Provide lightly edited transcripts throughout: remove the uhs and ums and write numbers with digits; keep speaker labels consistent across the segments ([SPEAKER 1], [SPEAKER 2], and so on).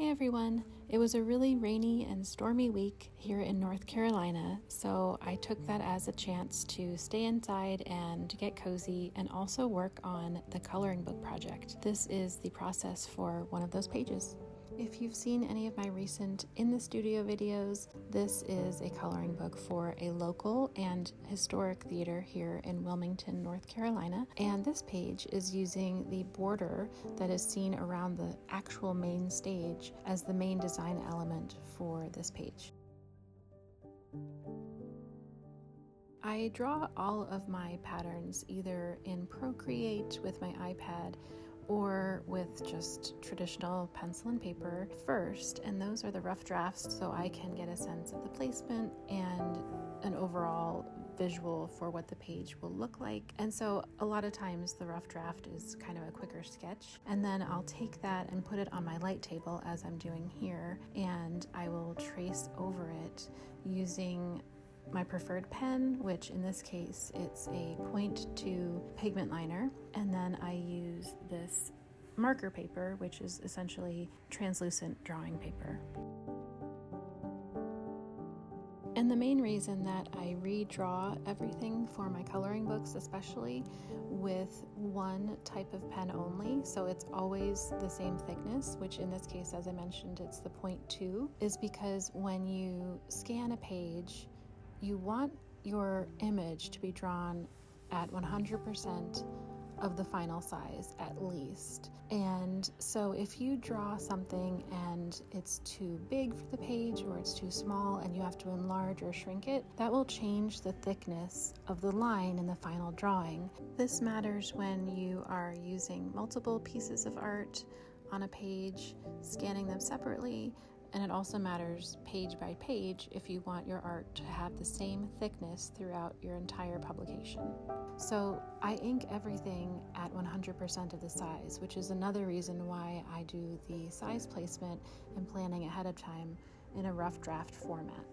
[SPEAKER 1] everyone. It was a really rainy and stormy week here in North Carolina, so I took that as a chance to stay inside and get cozy and also work on the coloring book project. This is the process for one of those pages. If you've seen any of my recent in the studio videos, this is a coloring book for a local and historic theater here in Wilmington, North Carolina. And this page is using the border that is seen around the actual main stage as the main design element for this page. I draw all of my patterns either in Procreate with my iPad or with just traditional pencil and paper first, and those are the rough drafts so I can get a sense of the placement and an overall visual for what the page will look like. And so a lot of times the rough draft is kind of a quicker sketch, and then I'll take that and put it on my light table as I'm doing here, and I will trace over it using my preferred pen, which in this case it's a 0.2 pigment liner, and then I use this marker paper, which is essentially translucent drawing paper. And the main reason that I redraw everything for my coloring books, especially with one type of pen only, so it's always the same thickness, which in this case, as I mentioned, it's the 0.2, is because when you scan a page, you want your image to be drawn at 100% of the final size at least. And so if you draw something and it's too big for the page or it's too small and you have to enlarge or shrink it, that will change the thickness of the line in the final drawing. This matters when you are using multiple pieces of art on a page, scanning them separately. And it also matters page by page if you want your art to have the same thickness throughout your entire publication. So I ink everything at 100% of the size, which is another reason why I do the size placement and planning ahead of time in a rough draft format.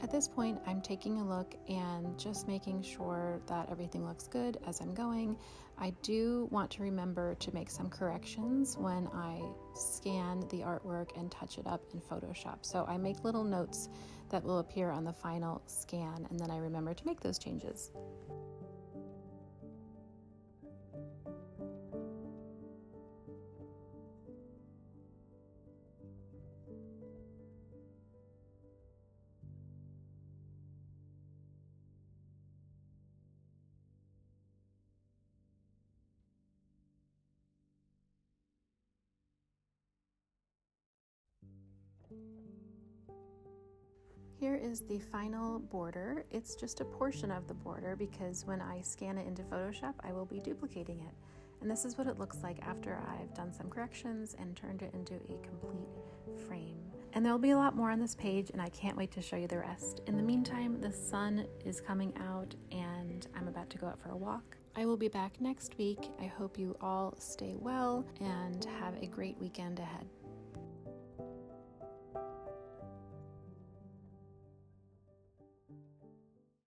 [SPEAKER 1] At this point, I'm taking a look and just making sure that everything looks good as I'm going. I do want to remember to make some corrections when I scan the artwork and touch it up in Photoshop. So I make little notes that will appear on the final scan, and then I remember to make those changes. Here is the final border. It's just a portion of the border because when I scan it into Photoshop, I will be duplicating it. And this is what it looks like after I've done some corrections and turned it into a complete frame. And there'll be a lot more on this page, and I can't wait to show you the rest. In the meantime, the sun is coming out and I'm about to go out for a walk. I will be back next week. I hope you all stay well and have a great weekend ahead.